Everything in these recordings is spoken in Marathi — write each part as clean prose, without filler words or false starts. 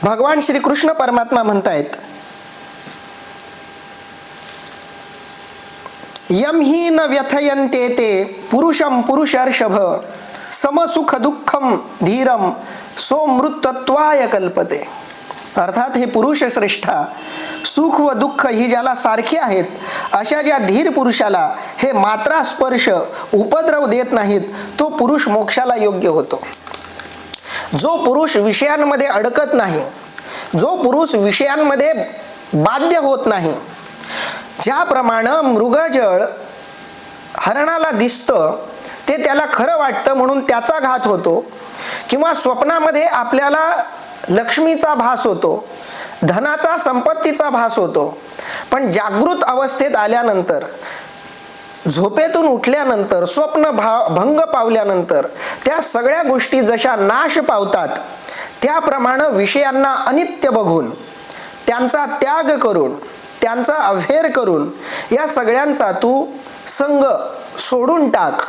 भगवान श्रीकृष्ण परमात्मा म्हणतायत, यम ही न व्यथयन्ते ते पुरुषम पुरुषर्षभ समसुख दुःखम धीरम सोमृतत्वाय कल्पते. अर्थात हे पुरुष श्रेष्ठा, सुख व दुःख ही ज्याला सारखी आहेत अशा ज्या धीर पुरुषाला हे मात्रा स्पर्श उपद्रव देत नाहीत, तो पुरुष मोक्षाला योग्य होतो. जो पुरुष विषयांमध्ये अडकत नाही, जो पुरुष विषयांमध्ये बाध्य होत नाही, ज्याप्रमाणे मृगजळ हरणाला दिसतं ते त्याला खरं वाटतं म्हणून त्याचा घात होतो, किंवा स्वप्नामध्ये आपल्याला लक्ष्मीचा भास होतो, धनाचा संपत्तीचा भास होतो, पण जागृत अवस्थेत आल्यानंतर, झोपेतून उठल्यानंतर, स्वप्न भंग पावल्यानंतर त्या सगळ्या गोष्टी जशा नाश पावतात, त्याप्रमाणे विषयांना अनित्य बघून, त्यांचा त्याग करून, त्यांचा अव्हेर करून या सगळ्यांचा तू संग सोडून टाक,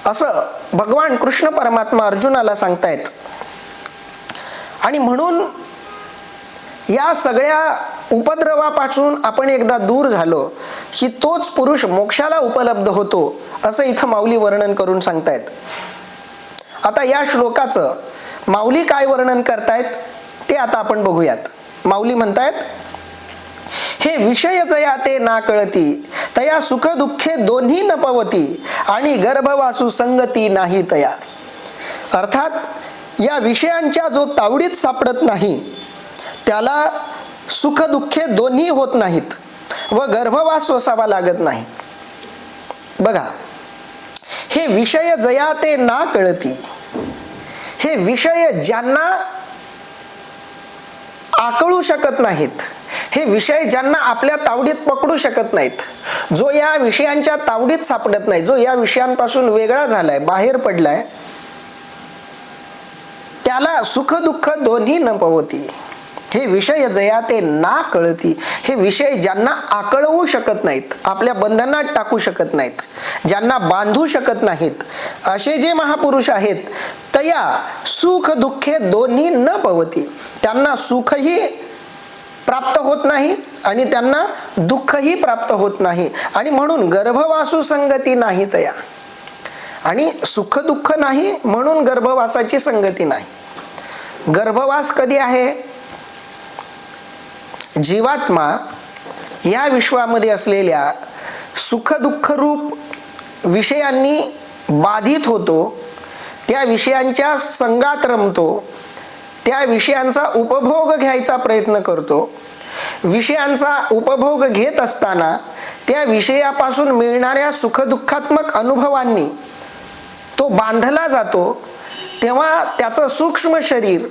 असं भगवान कृष्ण परमात्मा अर्जुनाला सांगतायत. आणि म्हणून या सगळ्या उपद्रवापासून आपण एकदा दूर झालो की तोच पुरुष मोक्षाला उपलब्ध होतो, असं इथं माऊली वर्णन करून सांगतायत. आता या श्लोकाचं माऊली काय वर्णन करतायत ते आता आपण बघूयात. माऊली म्हणतायत, हे विषय जया ते ना कळती तया सुख दुःखे दोन्ही न पवती आणि गर्भवासू संगती नाही तया. अर्थात या विषयांच्या जो तावडीत सापडत नाही त्याला सुख दुःखे दोन्ही होत नाहीत व गर्भवास सोसावा लागत नाही. बघा, हे विषय जया ते ना कळती, हे विषय ज्यांना आकळू शकत नाहीत, हे विषय ज्यांना आपल्या तावडीत पकडू शकत नाहीत, जो या विषयांच्या तावडीत सापडत नाही, जो या विषयांपासून वेगळा झालाय, बाहेर पडलाय, त्याला सुख दुःख दोन्ही न पवती. हे विषय जया ते ना कळती, हे विषय ज्यांना आकळवू शकत नाहीत, आपल्या बंधनात टाकू शकत नाहीत, ज्यांना बांधू शकत नाहीत, असे जे महापुरुष आहेत, तया सुख दुःखे दोन्ही न पवती. त्यांना सुखही प्राप्त होत नाही आणि त्यांना दुःखही प्राप्त होत नाही, आणि म्हणून गर्भवासू संगती नाही तया. आणि सुख दुःख नाही म्हणून गर्भवासाची संगती नाही. गर्भवास कधी आहे? जीवात्मा या विश्वामध्ये असलेल्या सुख दुःख रूप विषयांनी बाधित होतो, त्या विषयांच्या संगात रमतो, त्या विषयांचा उपभोग घ्यायचा प्रयत्न करतो. विषयांचा उपभोग घेत असताना त्या विषयापासून मिळणाऱ्या सुखदुःखात्मक अनुभवांनी तो बांधला जातो. तेव्हा त्याचं सूक्ष्म शरीर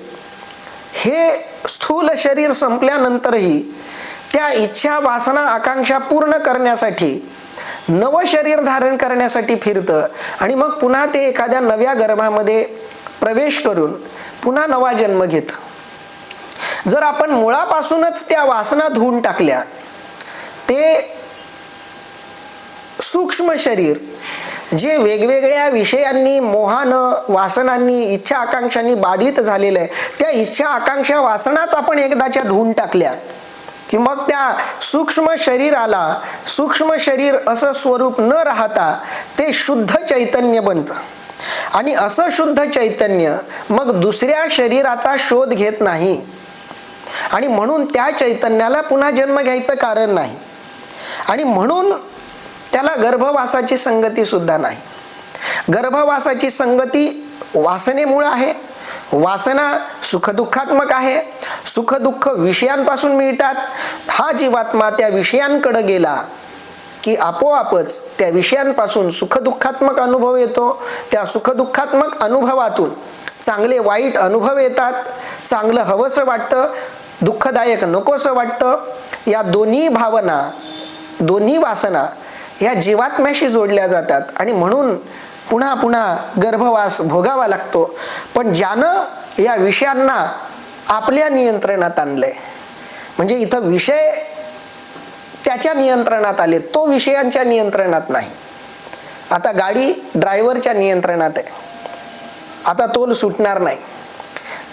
हे स्थूल शरीर संपल्यानंतरही त्या इच्छा वासना आकांक्षा पूर्ण करण्यासाठी नव शरीर धारण करण्यासाठी फिरतं, आणि मग पुन्हा ते एखाद्या नव्या गर्भामध्ये प्रवेश करून पुन्हा नवा जन्म घेत. जर आपण मुळापासूनच त्या वासना धुवून टाकल्या, ते सूक्ष्म शरीर जे वेगवेगळ्या विषयांनी, मोहानं, वासनांनी, इच्छा आकांक्षांनी बाधित झालेलं आहे, त्या इच्छा आकांक्षा वासनाच आपण एकदाच्या धुवून टाकल्या की मग त्या सूक्ष्म शरीराला सूक्ष्म शरीर असं स्वरूप न राहता ते शुद्ध चैतन्य बनतं. आणि असं शुद्ध चैतन्य मग दुसऱ्या शरीराचा शोध घेत नाही, आणि म्हणून त्या चैतन्याला पुन्हा जन्म घ्यायचं कारण नाही, आणि म्हणून त्याला गर्भवासाची संगती सुद्धा नाही. गर्भवासाची संगती वासनेमुळे आहे. वासना सुखदुःखात्मक आहे, सुख दुःख विषयांपासून मिळतात. हा जीवात्मा त्या विषयांकडे गेला की आपोआपच त्या विषयांपासून सुखदुःखात्मक अनुभव येतो. त्या सुखदुःखात्मक अनुभवातून चांगले वाईट अनुभव येतात. चांगलं हवंसं वाटतं, दुःखदायक नकोसं वाटतं. या दोन्ही भावना, दोन्ही वासना या जीवात्म्याशी जोडल्या जातात, आणि म्हणून पुन्हा पुन्हा गर्भवास भोगावा लागतो. पण ज्यानं या विषयांना आपल्या नियंत्रणात आणलंय, म्हणजे इथं विषय त्याच्या नियंत्रणात आले, तो विषयांच्या नियंत्रणात नाही. आता गाडी ड्रायव्हरच्या नियंत्रणात आहे, आता तोल सुटणार नाही.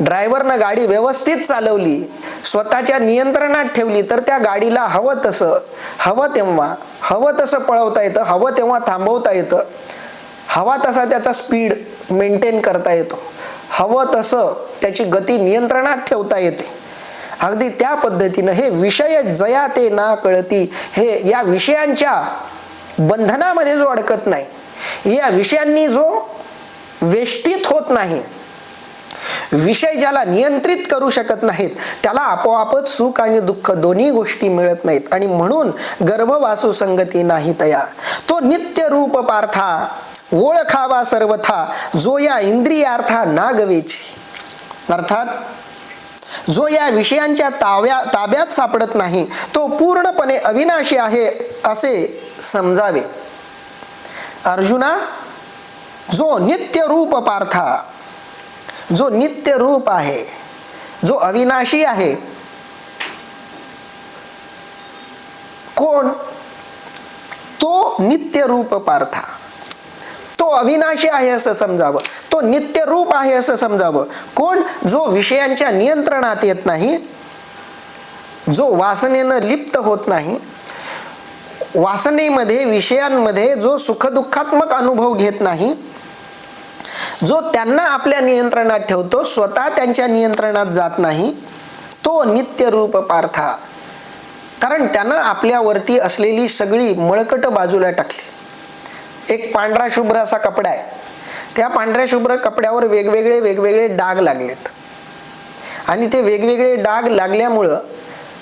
ड्रायव्हरनं गाडी व्यवस्थित चालवली, स्वतःच्या नियंत्रणात ठेवली, तर त्या गाडीला हवं तसं, हवं तेव्हा, हवं तसं पळवता येतं, हवं तेव्हा थांबवता येतं, हवा तसा त्याचा स्पीड मेंटेन करता येतो, हवं तसं त्याची गती नियंत्रणात ठेवता येते. अगदी त्या पद्धतीनं हे विषय जया ते ना कळती, हे या विषयांच्या बंधनामध्ये जो अडकत नाही, या विषयांनी जो वेष्टित होत नाही, विषय ज्याला नियंत्रित करू शकत नाहीत, त्याला आपोआपच सुख आणि दुःख दोन्ही गोष्टी मिळत नाहीत. आणि म्हणून गर्भवासू संगती नाही तया, तो नित्य रूप पार्था ओळखावा सर्वथा, जो या इंद्रियार्था नागवेची. अर्थात जो या विषयांच्या ताब्यात सापडत नाही, तो पूर्णपणे अविनाशी आहे असे समजावे. अर्जुना, जो नित्य रूप पार्था, जो नित्य रूप आहे, जो अविनाशी आहे, कोण? तो नित्य रूप पार्था, तो अविनाशी आहे असं समजावं, तो नित्य रूप आहे असं समजावं. कोण? जो विषयांच्या नियंत्रणात येत नाही, जो वासनेनं लिप्त होत नाही, वासनेमध्ये विषयांमध्ये जो सुखदुःखात्मक अनुभव घेत नाही, जो त्यांना आपल्या नियंत्रणात ठेवतो, स्वतः त्यांच्या नियंत्रणात जात नाही, तो नित्य रूप पार्था. कारण त्यानं आपल्यावरती असलेली सगळी मळकट बाजूला टाकली. एक पांढरा शुभ्र असा कपडा आहे, त्या पांढऱ्या शुभ्र कपड्यावर वेगवेगळे डाग लागलेत, आणि ते वेगवेगळे डाग लागल्यामुळं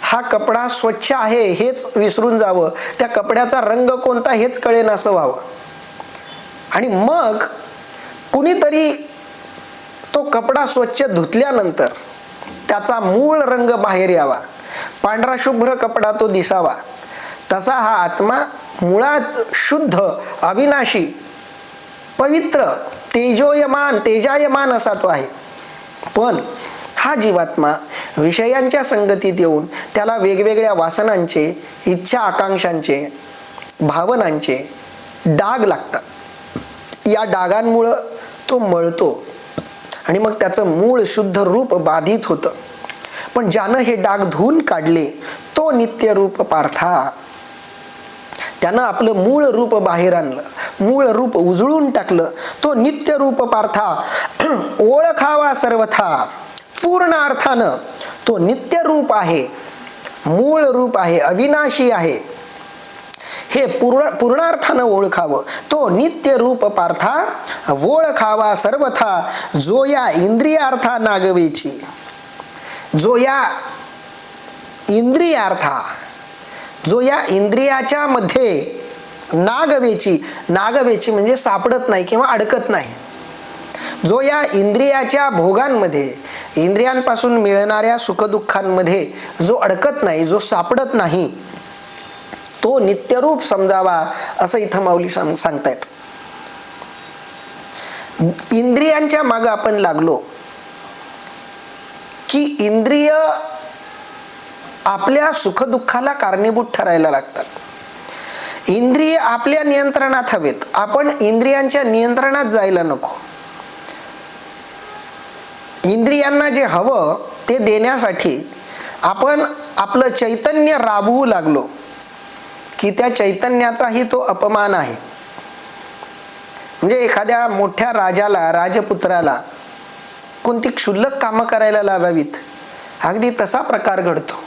हा कपडा स्वच्छ आहे हेच विसरून जावं, त्या कपड्याचा रंग कोणता हेच कळेन असं व्हावं. आणि मग कुणीतरी तो कपडा स्वच्छ धुतल्यानंतर त्याचा मूळ रंग बाहेर यावा, पांढरा शुभ्र कपडा तो दिसावा. तसा हा आत्मा मुळात शुद्ध, अविनाशी, पवित्र, तेजायमान असा तो आहे. पण हा जीवात्मा विषयांच्या संगतीत येऊन त्याला वेगवेगळ्या वासनांचे, इच्छा आकांक्षांचे, भावनांचे डाग लागतात. या डागांमुळं तो मळतो आणि मग त्याचं मूळ शुद्ध रूप बाधित होतं. पण ज्यानं हे डाग धुवून काढले, तो नित्य रूप पार्था. त्यानं आपलं मूळ रूप बाहेर आणलं, मूळ रूप उजळून टाकलं, तो नित्य रूप पार्था ओळखावा सर्वथा. पूर्ण अर्थानं तो नित्य रूप आहे, मूळ रूप आहे, अविनाशी आहे, हे पूर्णार्थानं ओळखावं. तो नित्य रूप पार्था ओळखावा सर्वथा, जो या इंद्रियार्था नागवेची. जो या इंद्रियार्था, जो या इंद्रियाच्या मध्ये नागवेची, नागवेची म्हणजे सापडत नाही किंवा अडकत नाही, जो या इंद्रियाच्या भोगांमध्ये, इंद्रियांपासून मिळणाऱ्या सुखदुःखांमध्ये जो अडकत नाही, जो सापडत नाही, तो नित्यरूप समजावा असं इथं माऊली सांगतायत. इंद्रियांच्या मागे आपण लागलो की इंद्रिय आपल्या सुखदुःखाला कारणीभूत ठरायला लागतात. इंद्रिय आपल्या नियंत्रणात हवेत, आपण इंद्रियांच्या नियंत्रणात जायला नको. इंद्रियांना जे हवं ते देण्यासाठी आपण आपलं चैतन्य राबवू लागलो की त्या चैतन्याचाही तो अपमान आहे. म्हणजे एखाद्या मोठ्या राजाला, राजपुत्राला कोणती क्षुल्लक कामं करायला लावावीत, अगदी तसा प्रकार घडतो.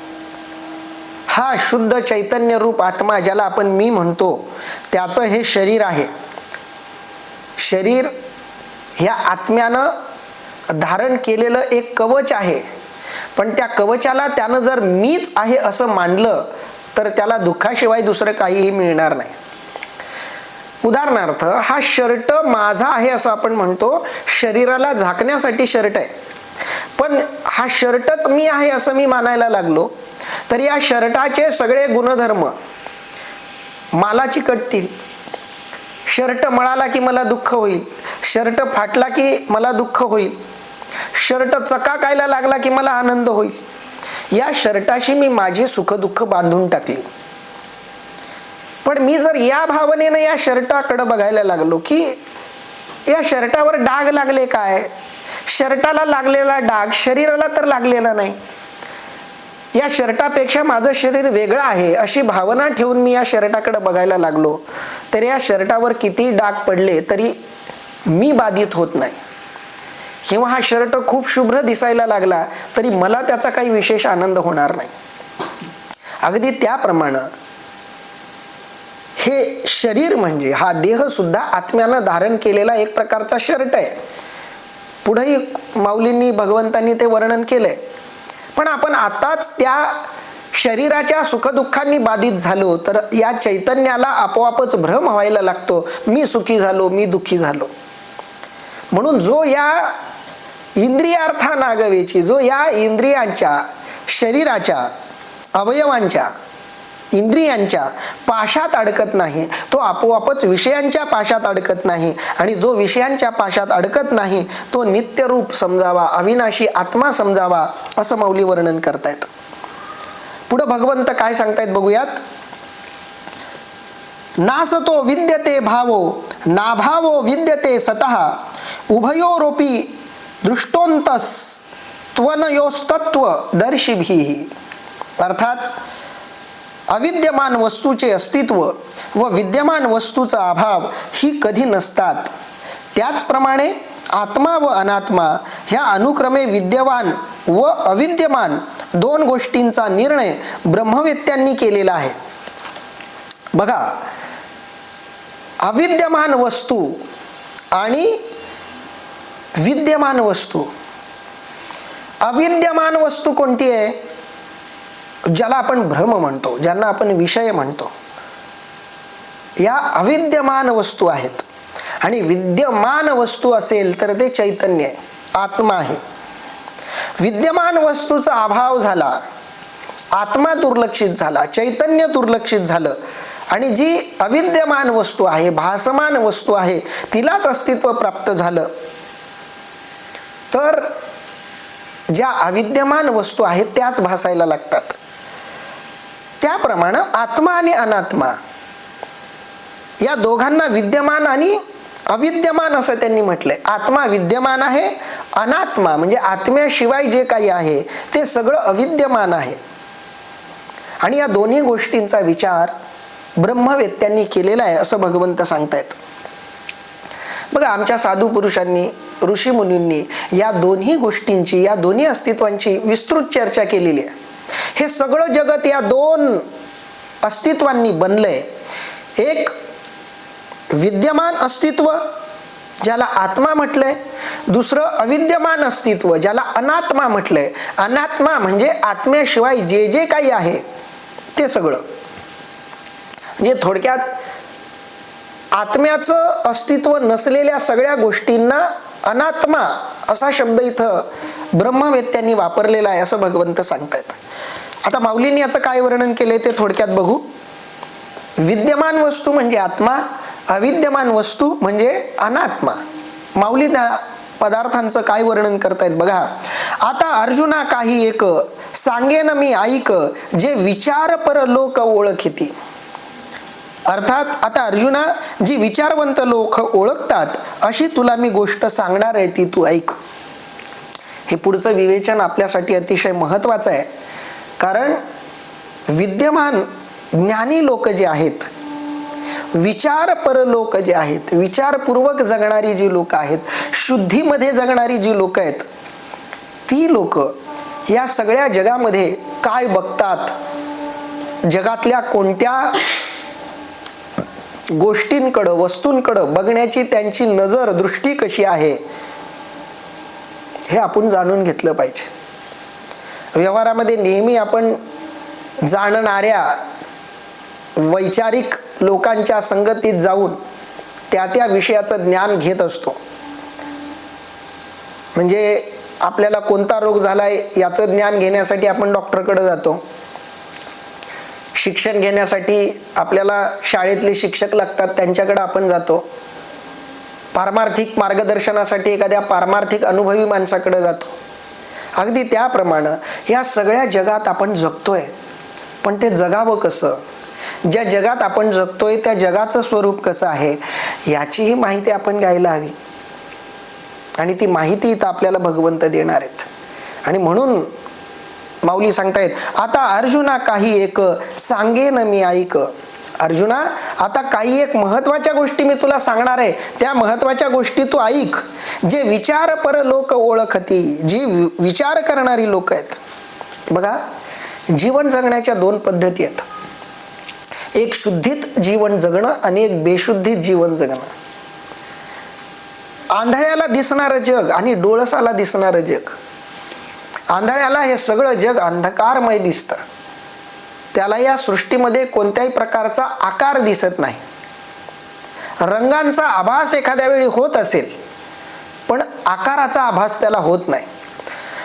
हा शुद्ध चैतन्य रूप आत्मा ज्याला आपण मी म्हणतो, त्याचं हे शरीर आहे. शरीर ह्या आत्म्यानं धारण केलेलं एक कवच आहे, पण त्या कवचाला त्यानं जर मीच आहे असं मानलं तर त्याला दुःखाशिवाय दुसरं काहीही मिळणार नाही. उदाहरणार्थ, हा शर्ट माझा आहे असं आपण म्हणतो, शरीराला झाकण्यासाठी शर्ट आहे, पण हा शर्टच मी आहे असं मी मानायला लागलो तर या शर्टाचे सगळे गुणधर्म मला चिकटतील. शर्ट मळाला की मला दुःख होईल, शर्ट फाटला की मला दुःख होईल, शर्ट चकाकायला लागला की मला आनंद होईल. या शर्टाशी मी माझी सुखदुःख बांधून टाकली. पण मी जर या भावनेनं या शर्टाकडे बघायला लागलो की या शर्टावर डाग लागले काय, शर्टाला लागलेला डाग शरीराला तर लागलेला नाही. या शर्टापेक्षा माझं शरीर वेगळं आहे अशी भावना ठेवून मी या शर्टाकडे बघायला लागलो तर या शर्टावर किती डाग पडले तरी मी बाधित होत नाही. किंवा हा शर्ट खूप शुभ्र दिसायला लागला तरी मला त्याचा काही विशेष आनंद होणार नाही. अगदी त्याप्रमाणे हे शरीर म्हणजे हा देह सुद्धा आत्म्यानं धारण केलेला एक प्रकारचा शर्ट आहे. पुढेही माऊलींनी भगवंतांनी ते वर्णन केलंय. पण आपण आताच त्या शरीराच्या सुखदुःखांनी बाधित झालो तर या चैतन्याला आपोआपच भ्रम व्हायला लागतो, मी सुखी झालो, मी दुःखी झालो. म्हणून जो या इंद्रियार्थानागवेची, जो या इंद्रियांच्या, शरीराच्या, अवयवांच्या, इंद्रियांच्या पाशात अडकत नाही तो आपोआपच विषयांच्या पाशात अडकत नाही. आणि जो विषयांच्या पाशात अडकत नाही तो नित्यरूप समजावा, अविनाशी आत्मा समजावा असं माऊली वर्णन करतायत. पुढे भगवंत काय सांगतायत बघूयात. नासतो विद्यते भावो नाभावो विद्यते सतः उभयोरोपी दृष्टोंतस त्वनयोस्तत्व दर्शिभिः. अर्थात अविद्यमान वस्तूचे अस्तित्व व विद्यमान वस्तूचा अभाव ही कधी नसतात. त्याचप्रमाणे आत्मा व अनात्मा ह्या अनुक्रमे विद्यमान व अविद्यमान दोन गोष्टींचा निर्णय ब्रह्मवेत्त्यांनी केलेला आहे. बघा, अविद्यमान वस्तू आणि विद्यमान वस्तू. अविद्यमान वस्तू कोणती आहे? ज्याला आपण भ्रम म्हणतो, ज्यांना आपण विषय म्हणतो, या अविद्यमान वस्तू आहेत. आणि विद्यमान वस्तू असेल तर ते चैतन्य आहे, आत्मा आहे. विद्यमान वस्तूचा अभाव झाला, आत्मा दुर्लक्षित झाला, चैतन्य दुर्लक्षित झालं आणि जी अविद्यमान वस्तू आहे, भासमान वस्तू आहे, तिलाच अस्तित्व प्राप्त झालं तर ज्या अविद्यमान वस्तू आहेत त्याच भासायला लागतात. त्याप्रमाणे आत्मा आणि अनात्मा या दोघांना विद्यमान आणि अविद्यमान असं त्यांनी म्हटलंय. आत्मा विद्यमान आहे, अनात्मा म्हणजे आत्म्याशिवाय जे काही आहे ते सगळं अविद्यमान आहे. आणि या दोन्ही गोष्टींचा विचार ब्रह्मवेत्त्यांनी केलेला आहे असं भगवंत सांगतायत. बघा, आमच्या साधू पुरुषांनी, ऋषी मुनींनी या दोन्ही गोष्टींची, या दोन्ही अस्तित्वांची विस्तृत चर्चा केलेली आहे. हे सगळं जगत या दोन अस्तित्वांनी बनलंय. एक विद्यमान अस्तित्व ज्याला आत्मा म्हटलंय, दुसरं अविद्यमान अस्तित्व ज्याला अनात्मा म्हटलंय. अनात्मा म्हणजे आत्म्याशिवाय जे जे काही आहे ते सगळं. म्हणजे थोडक्यात आत्म्याचं अस्तित्व नसलेल्या सगळ्या गोष्टींना अनात्मा असा शब्द इथं ब्रह्मवेत्त्यांनी वापरलेला आहे असं भगवंत सांगतायत. आता माऊलींनी याचं काय वर्णन केलंय ते थोडक्यात बघू. विद्यमान वस्तू म्हणजे आत्मा, अविद्यमान वस्तू म्हणजे अनात्मा. माऊली त्या पदार्थांचं काय वर्णन करतायत बघा. आता अर्जुना काही एक सांगेन मी ऐक जे विचार पर लोक ओळखिती. अर्थात आता अर्जुना, जी विचारवंत लोक ओळखतात अशी तुला मी गोष्ट सांगणार आहे, ती तू ऐक. हे पुढचं विवेचन आपल्यासाठी अतिशय महत्वाचं आहे. कारण विद्यमान ज्ञानी लोक जे आहेत, विचारपर लोक जे आहेत, विचारपूर्वक जगणारी जी लोक आहेत, शुद्धीमध्ये जगणारी जी लोक आहेत, ती लोक या सगळ्या जगामध्ये काय बघतात, जगातल्या कोणत्या गोष्टींकडं, वस्तूंकडं बघण्याची त्यांची नजर, दृष्टी कशी आहे हे आपण जाणून घेतलं पाहिजे. व्यवहारामध्ये नेहमी आपण जाणणाऱ्या वैचारिक लोकांच्या संगतीत जाऊन त्या त्या विषयाचं ज्ञान घेत असतो. म्हणजे आपल्याला कोणता रोग झालाय याचं ज्ञान घेण्यासाठी आपण डॉक्टरकडे जातो. शिक्षण घेण्यासाठी आपल्याला शाळेतले शिक्षक लागतात, त्यांच्याकडे आपण जातो. पारमार्थिक मार्गदर्शनासाठी एखाद्या पारमार्थिक अनुभवी माणसाकडे जातो. अगदी त्याप्रमाणे या सगळ्या जगात आपण जगतोय, पण ते जगावं कसं, ज्या जगात आपण जगतोय त्या जगाचं स्वरूप कसं आहे याचीही माहिती आपण घ्यायला हवी. आणि ती माहिती इथं आपल्याला भगवंत देणार आहेत. आणि म्हणून माऊली सांगतायत, आता अर्जुना काही एक सांगेन मी ऐक. अर्जुना, आता काही एक महत्वाच्या गोष्टी मी तुला सांगणार आहे, त्या महत्वाच्या गोष्टी तू ऐक. जे विचार पर लोक ओळखती, जी विचार करणारी लोक आहेत. बघा, जीवन जगण्याच्या दोन पद्धती आहेत. एक शुद्धीत जीवन जगणं आणि एक बेशुद्धीत जीवन जगणं. आंधळ्याला दिसणारं जग आणि डोळसाला दिसणारं जग. आंधळ्याला हे सगळं जग अंधकारमय दिसतं. त्याला या सृष्टीमध्ये कोणत्याही प्रकारचा आकार दिसत नाही. रंगांचा आभास एखाद्या वेळी होत असेल, पण आकाराचा आभास त्याला होत नाही.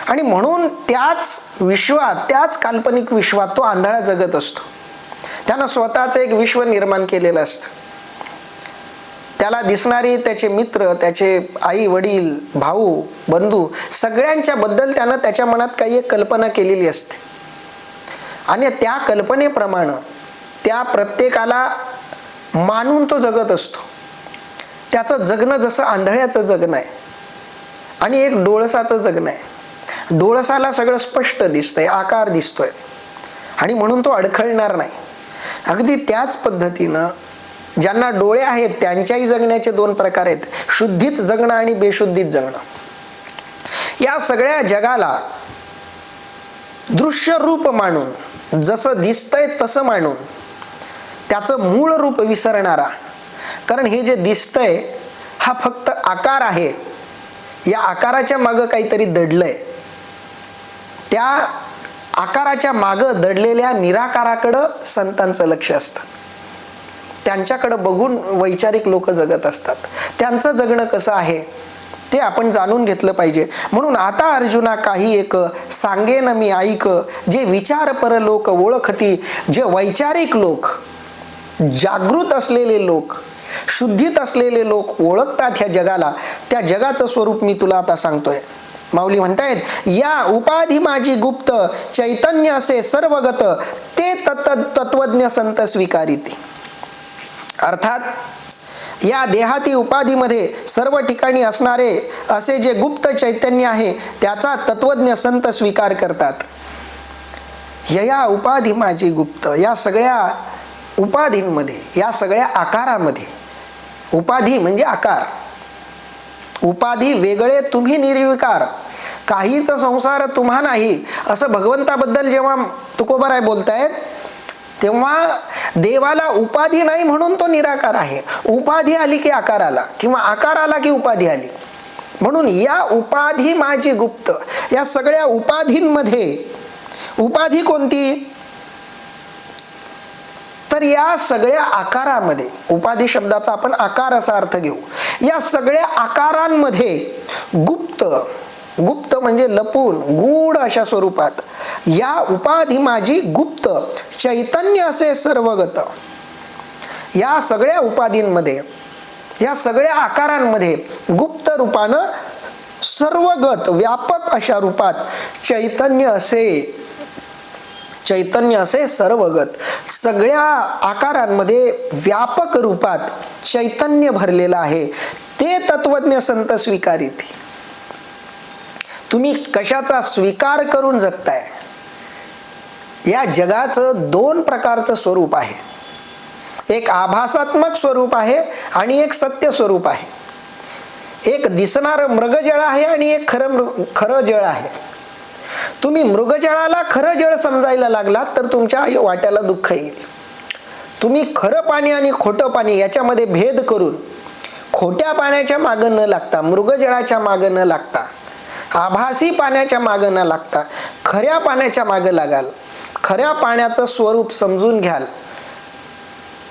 आणि म्हणून त्याच विश्वात, त्याच काल्पनिक विश्वात तो आंधळा जगत असतो. त्यानं स्वतःचं एक विश्व निर्माण केलेलं असतं. त्याला दिसणारे त्याचे मित्र, त्याचे आई वडील, भाऊ बंधू, सगळ्यांच्या बद्दल त्यानं त्याच्या मनात काही एक कल्पना केलेली असते. आणि त्या कल्पनेप्रमाणे त्या प्रत्येकाला मानून तो जगत असतो. त्याचं जगणं जसं आंधळ्याचं जगणं आहे आणि एक डोळसाचं जगणं आहे. डोळसाला सगळं स्पष्ट दिसतंय, आकार दिसतोय, आणि म्हणून तो अडखळणार नाही. अगदी त्याच पद्धतीनं ज्यांना डोळे आहेत त्यांच्याही जगण्याचे दोन प्रकार आहेत, शुद्धीत जगणं आणि बेशुद्धीत जगणं. या सगळ्या जगाला दृश्य रूप मानून, जसं दिसतंय तसं मानून, त्याचं मूळ रूप विसरणारा. कारण हे जे दिसतंय हा फक्त आकार आहे. या आकाराच्या मागं काहीतरी दडलंय. त्या आकाराच्या मागं दडलेल्या निराकाराकडं संतांचं लक्ष असतं. त्यांच्याकडं बघून वैचारिक लोक जगत असतात. त्यांचं जगणं कसं आहे ते आपण जाणून घेतलं पाहिजे. म्हणून आता अर्जुना काही एक सांगेन मी ऐक. जे विचार पर लोक ओळखती, जे वैचारिक लोक, जागृत असलेले लोक, शुद्धीत असलेले लोक ओळखतात ह्या जगाला, त्या जगाचं स्वरूप मी तुला आता सांगतोय. माऊली म्हणतायत, या उपाधी माझी गुप्त, चैतन्य असे सर्वगत, ते तत्वज्ञ संत स्वीकारिती. अर्थात या देहाती उपाधीमध्ये सर्व ठिकाणी असणारे असे जे गुप्त चैतन्य आहे त्याचा तत्वज्ञ संत स्वीकार करतात. या उपाधी माझी गुप्त, या सगळ्या उपाधींमध्ये, या सगळ्या आकारामध्ये, उपाधी म्हणजे आकार, उपाधी वेगळे तुम्ही निर्विकार, काहीच संसार तुम्हा नाही, असं भगवंताबद्दल जेव्हा तुकोबाराय बोलतायत तेव्हा देवाला उपाधी नाही म्हणून तो निराकार आहे. उपाधी आली की आकार आला, किंवा आकार आला की उपाधी आली. म्हणून या उपाधी माझी गुप्त, या सगळ्या उपाधींमध्ये, उपाधी कोणती तर या सगळ्या आकारामध्ये, उपाधी शब्दाचा आपण आकार असा अर्थ घेऊ, या सगळ्या आकारांमध्ये गुप्त, गुप्त म्हणजे लपून, गूढ अशा स्वरूपात, या उपाधी माझी गुप्त, चैतन्य असे सर्वगत. या सगळ्या उपाधींमध्ये, या सगळ्या आकारांमध्ये गुप्त रूपानं सर्वगत, व्यापक अशा रूपात चैतन्य असे, चैतन्य असे सर्वगत, सगळ्या आकारांमध्ये व्यापक रूपात चैतन्य भरलेलं आहे. ते तत्वज्ञ संत स्वीकारिती. तुम्ही कशाचा स्वीकार करून जगताय? या जगाचं दोन प्रकारचं स्वरूप आहे. एक आभासात्मक स्वरूप आहे आणि एक सत्य स्वरूप आहे. एक दिसणारं मृगजळ आहे आणि एक खरं जळ आहे. तुम्ही मृगजळाला खरं जळ समजायला लागलात तर तुमच्या वाट्याला दुःख येईल. तुम्ही खरं पाणी आणि खोटं पाणी याच्यामध्ये भेद करून खोट्या पाण्याच्या मागं न लागता, मृगजळाच्या मागं न लागता, आभासी पाण्याच्या मागं न लागता खऱ्या पाण्याच्या मागं लागाल, खऱ्या पाण्याचं स्वरूप समजून घ्याल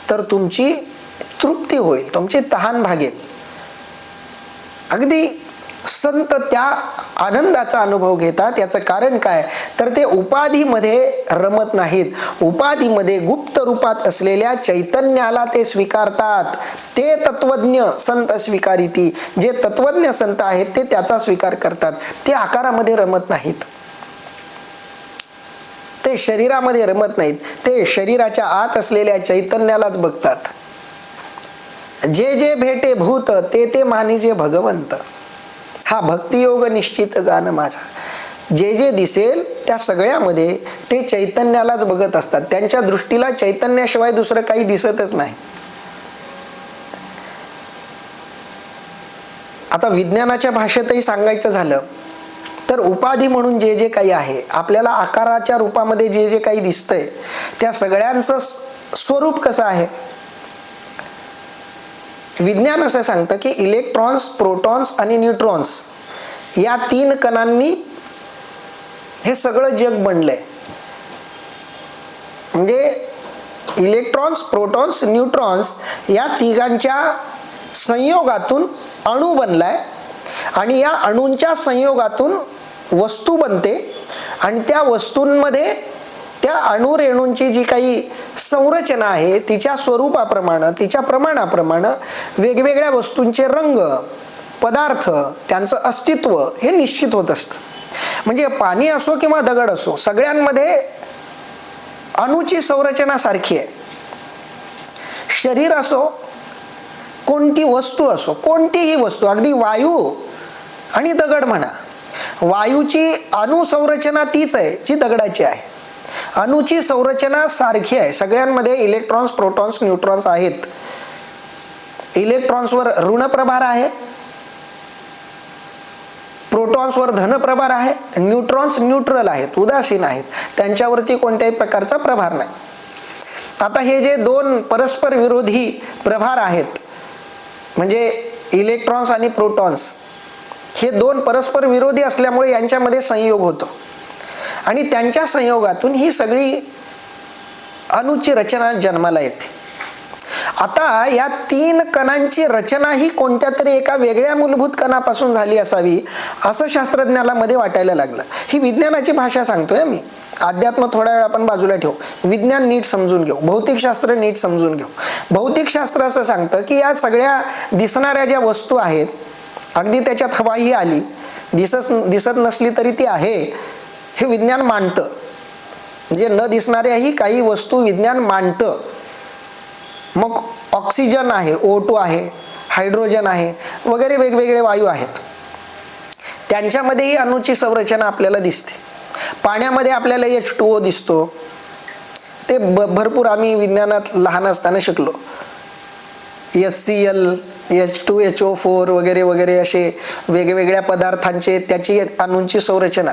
तर तुमची तृप्ती होईल, तुमची तहान भागेल. अगदी संत त्या आनंदाचा अनुभव घेतात. याचं कारण काय तर ते उपाधीमध्ये रमत नाहीत. उपाधीमध्ये गुप्त रूपात असलेल्या चैतन्याला ते स्वीकारतात. ते तत्वज्ञ संत स्वीकारिती. जे तत्वज्ञ संत आहेत ते त्याचा स्वीकार करतात. ते आकारामध्ये रमत नाहीत, ते शरीरामध्ये रमत नाहीत, ते शरीराच्या आत असलेल्या चैतन्यालाच बघतात. जे जे भेटे भूत ते ते मानिजे भगवंत. हा भक्तियोग निश्चित जाण माझा. जे जे दिसेल त्या सगळ्यामध्ये ते चैतन्यालाच बघत असतात. त्यांच्या दृष्टीला चैतन्याशिवाय दुसरं काही दिसतच नाही. आता विज्ञानाच्या भाषेतही सांगायचं झालं तर उपाधी म्हणून जे जे काही आहे, आपल्याला आकाराच्या रूपामध्ये जे जे काही दिसतंय त्या सगळ्यांचं स्वरूप कसं आहे. विज्ञान असं सांगतं की इलेक्ट्रॉन्स, प्रोटॉन्स आणि न्यूट्रॉन्स या 3 कणांनी हे सगळं जग बनलंय. म्हणजे इलेक्ट्रॉन्स, प्रोटॉन्स, न्यूट्रॉन्स या तिघांच्या संयोगातून अणू बनलाय आणि या अणूंच्या संयोगातून वस्तू बनते आणि त्या वस्तूंमध्ये त्या अणुरेणूंची जी काही संरचना आहे तिच्या स्वरूपाप्रमाणे, तिच्या प्रमाणाप्रमाणे वेगवेगळ्या वस्तूंचे रंग, पदार्थ, त्यांचं अस्तित्व हे निश्चित होत असतं. म्हणजे पाणी असो किंवा दगड असो, सगळ्यांमध्ये अणूची संरचना सारखी आहे. शरीर असो, कोणती वस्तू असो, कोणतीही वस्तू, अगदी वायू आणि दगड म्हणा, वायूची अणुसंरचना तीच आहे जी दगडाची आहे. अणूची संरचना सारखी आहे. सगळ्यांमध्ये इलेक्ट्रॉन्स, प्रोटॉन्स, न्यूट्रॉन्स आहेत. इलेक्ट्रॉन्सवर ऋण प्रभार आहे, प्रोटॉन्सवर धन प्रभार आहे, न्यूट्रॉन्स न्यूट्रल आहेत, उदासीन आहेत, त्यांच्यावरती कोणत्याही प्रकारचा प्रभार नाही. आता हे जे 2 परस्पर विरोधी प्रभार आहेत, म्हणजे इलेक्ट्रॉन्स आणि प्रोटॉन्स, हे 2 परस्पर विरोधी असल्यामुळे यांच्यामध्ये संयोग होतो आणि त्यांच्या संयोगातून ही सगळी अणूची रचना जन्माला येते. आता या 3 कणांची रचना ही कोणत्या तरी एका वेगळ्या मूलभूत कणापासून झाली असावी असं शास्त्रज्ञाला मध्ये वाटायला लागलं. ही विज्ञानाची भाषा सांगतोय मी. अध्यात्म थोडा वेळ आपण बाजूला ठेवू, विज्ञान नीट समजून घेऊ, भौतिकशास्त्र नीट समजून घेऊ. भौतिकशास्त्र असं सांगतं की या सगळ्या दिसणाऱ्या ज्या वस्तू आहेत, अगदी त्याच्यात हवाही आली, दिसत नसली तरी ती आहे, हे विज्ञान मानतं. म्हणजे न दिसणाऱ्याही काही वस्तू विज्ञान मानतं. मग ऑक्सिजन आहे, O2 आहे, हायड्रोजन आहे, वगैरे वेगवेगळे वायू आहेत, त्यांच्यामध्येही अणूची संरचना आपल्याला दिसते. पाण्यामध्ये आपल्याला H2O दिसतो. ते भरपूर आम्ही विज्ञानात लहान असताना शिकलो. HCl, H2HO4 वगैरे वगैरे असे वेगवेगळ्या पदार्थांचे त्याची अणूंची संरचना.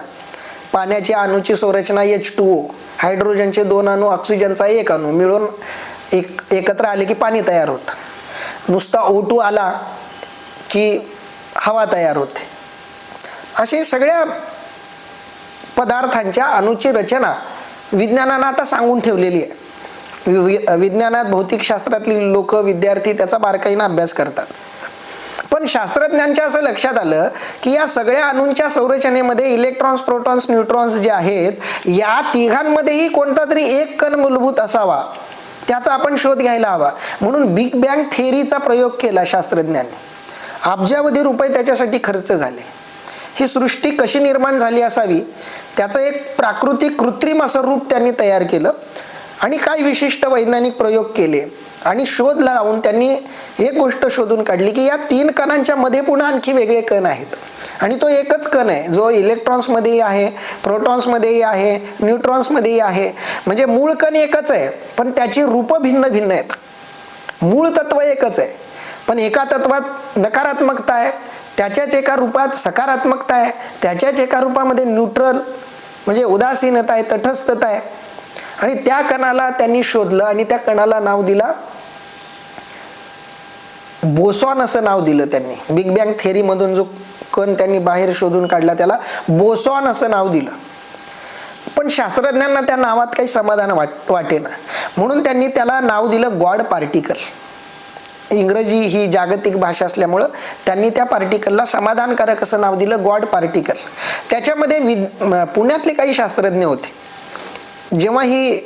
पाण्याची अणूची संरचना H2O, हायड्रोजनचे 2 अणू, ऑक्सिजनचा 1 अणू मिळून एकत्र आले की पाणी तयार होतं. नुसता O2 आला की हवा तयार होते. असे सगळ्या पदार्थांच्या अणूची रचना विज्ञानानं आता सांगून ठेवलेली आहे. विज्ञानात भौतिकशास्त्रातली लोक, विद्यार्थी त्याचा बारकाईनं अभ्यास करतात. पण शास्त्रज्ञांच्या असं लक्षात आलं की या सगळ्या अणूंच्या संरचनेमध्ये इलेक्ट्रॉन्स, प्रोटॉन्स, न्यूट्रॉन्स जे आहेत या तिघांमध्येही कोणता तरी एक कण मूलभूत असावा, त्याचा आपण शोध घ्यायला हवा. म्हणून बिग बँग थेअरीचा प्रयोग केला शास्त्रज्ञांनी. अब्जावधी रुपये त्याच्यासाठी खर्च झाले. ही सृष्टी कशी निर्माण झाली असावी त्याचं एक प्राकृतिक, कृत्रिम असं रूप त्यांनी तयार केलं आणि काही विशिष्ट वैज्ञानिक प्रयोग केले आणि शोध लावून त्यांनी एक गोष्ट शोधून काढली की या 3 कणांच्या मध्ये पुन्हा आणखी वेगळे कण आहेत आणि तो एकच कण आहे जो इलेक्ट्रॉन्समध्येही आहे, प्रोटॉन्समध्येही आहे, न्यूट्रॉन्समध्येही आहे. म्हणजे मूळ कण एकच आहे पण त्याची रूपं भिन्न भिन्न आहेत. मूळ तत्व एकच आहे पण एका तत्वात नकारात्मकता आहे, त्याच्याच एका रूपात सकारात्मकता आहे, त्याच्याच एका रूपामध्ये न्यूट्रल म्हणजे उदासीनता आहे, तटस्थता आहे. आणि त्या कणाला त्यांनी शोधलं आणि त्या कणाला नाव दिला बोसॉन असं नाव दिलं त्यांनी. बिग बँग थेअरी मधून जो कण त्यांनी बाहेर शोधून काढला त्याला बोसॉन असं नाव दिलं. पण शास्त्रज्ञांना त्या नावात काही समाधान वाटेना म्हणून त्यांनी त्याला नाव दिलं गॉड पार्टिकल. इंग्रजी ही जागतिक भाषा असल्यामुळं त्यांनी त्या पार्टिकलला समाधानकारक असं नाव दिलं गॉड पार्टिकल. त्याच्यामध्ये पुण्यातले काही शास्त्रज्ञ होते. जेव्हा ही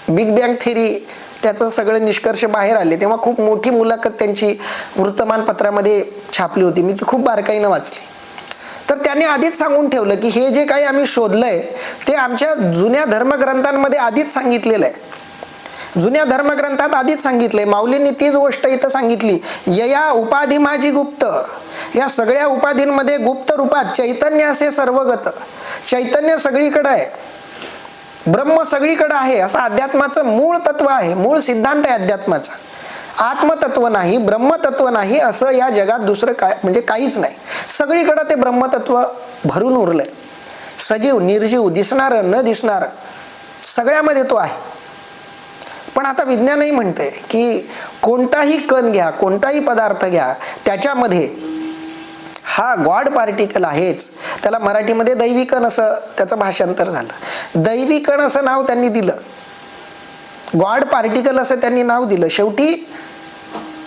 बिग बँग थेअरी त्याचं सगळं निष्कर्ष बाहेर आले तेव्हा खूप मोठी मुलाखत त्यांची वृत्तमानपत्रामध्ये छापली होती. मी ती खूप बारकाईनं वाचली. तर त्यांनी आधीच सांगून ठेवलं की हे जे काही आम्ही शोधलंय ते आमच्या जुन्या धर्मग्रंथांमध्ये आधीच सांगितलेलं आहे. जुन्या धर्मग्रंथात आधीच सांगितले, माऊलींनी तीच गोष्ट इथं सांगितली, यया उपाधी माझी गुप्त. या सगळ्या उपाधींमध्ये गुप्त रूपात चैतन्य असे सर्वगत. चैतन्य सगळीकडे आहे, ब्रह्म सगळीकडे आहे, असं अध्यात्माचं मूळ तत्व आहे, मूळ सिद्धांत आहे अध्यात्माचा. आत्मतत्व नाही, ब्रह्मतत्व नाही असं या जगात दुसरं काय म्हणजे काहीच नाही. सगळीकडे ते ब्रह्मतत्व भरून उरलंय. सजीव निर्जीव, दिसणार न दिसणार, सगळ्यामध्ये तो आहे. पण आता विज्ञानही म्हणते की कोणताही कण घ्या, कोणताही पदार्थ घ्या, त्याच्यामध्ये हा गॉड पार्टिकल आहेच. त्याला मराठीमध्ये दैवी कण असं त्याचं भाषांतर झालं. दैवी कण असं नाव त्यांनी दिलं, गॉड पार्टिकल असं त्यांनी नाव दिलं. शेवटी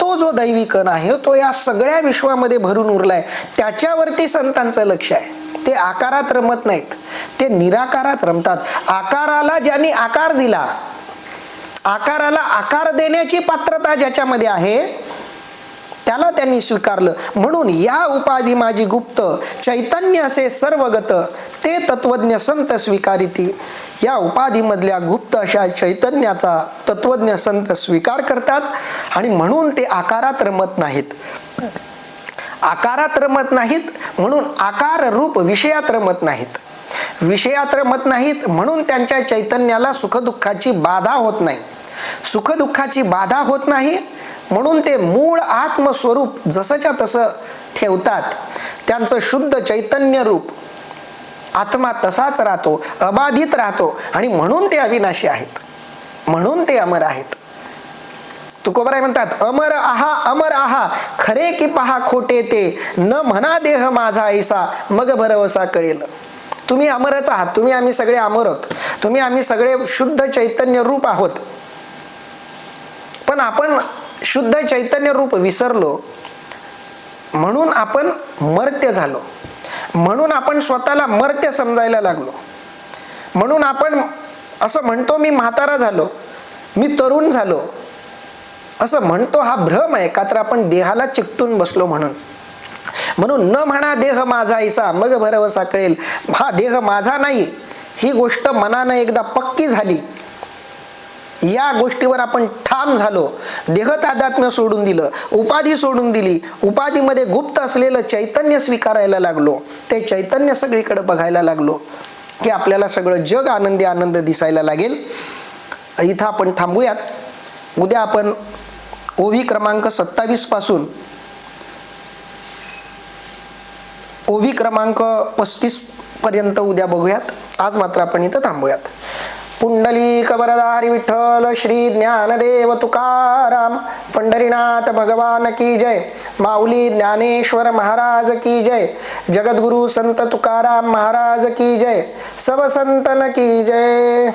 तो जो दैवी कण आहे तो या सगळ्या विश्वामध्ये भरून उरलाय. त्याच्यावरती संतांचं लक्ष आहे. ते आकारात रमत नाहीत, ते निराकारात रमतात. आकाराला ज्यांनी आकार दिला, आकाराला आकार देण्याची पात्रता ज्याच्यामध्ये आहे त्याला त्यांनी स्वीकारलं. म्हणून या उपाधी माझी गुप्त, चैतन्य असे सर्वगत, ते तत्वज्ञ संत स्वीकारिती. या उपाधीमधल्या गुप्त अशा चैतन्याचा तत्वज्ञ संत स्वीकार करतात आणि म्हणून ते आकारात रमत नाहीत. आकारात रमत नाहीत म्हणून आकार रूप विषयात रमत नाहीत. विषयात रमत नाहीत म्हणून त्यांच्या चैतन्याला सुखदुःखाची बाधा होत नाही. सुखदुःखाची बाधा होत नाही म्हणून ते मूळ आत्मस्वरूप जसंच्या तसं ठेवतात. त्यांचं शुद्ध चैतन्य रूप आत्मा तसाच राहतो, अबाधित राहतो आणि म्हणून ते अविनाशी आहेत, म्हणून ते अमर आहेत. तुकोबाराय म्हणतात, अमर आहा अमर आहा, खरे की पहा खोटे ते, न म्हणा देह माझा ऐसा, मग भरवसा कळेल. तुम्ही अमरच आहात, तुम्ही आम्ही सगळे अमर आहोत, तुम्ही आम्ही सगळे शुद्ध चैतन्य रूप आहोत. पण आपण शुद्ध चैतन्य रूप विसरलो म्हणून आपण मर्त्य झालो, म्हणून आपण स्वतःला मर्त्य समजायला लागलो. म्हणून आपण असं म्हणतो मी म्हातारा झालो, मी तरुण झालो असं म्हणतो. हा भ्रम आहे, का तर आपण देहाला चिकटून बसलो म्हणून. म्हणून न म्हणा देह माझा ऐसा, मग भरवसा कळेल. हा देह माझा नाही ही गोष्ट मनानं एकदा पक्की झाली, या गोष्टीवर आपण ठाम झालो, देह तादात्म्य सोडून दिलं, उपाधी सोडून दिली, उपाधीमध्ये गुप्त असलेलं चैतन्य स्वीकारायला लागलो, ते चैतन्य सगळीकडे बघायला लागलो की आपल्याला सगळं जग आनंदी आनंद दिसायला लागेल. इथं आपण थांबूयात. उद्या आपण ओवी क्रमांक 27 पासून ओवी क्रमांक 35 पर्यंत उद्या बघूयात. आज मात्र आपण इथं थांबूयात. पुंडलिक वरदारी विठ्ठल श्री ज्ञानदेव तुकाराम, पंढरीनाथ भगवान की जय, माऊली ज्ञानेश्वर महाराज की जय, जगद्गुरु संत तुकाराम महाराज की जय, सब संतन की जय.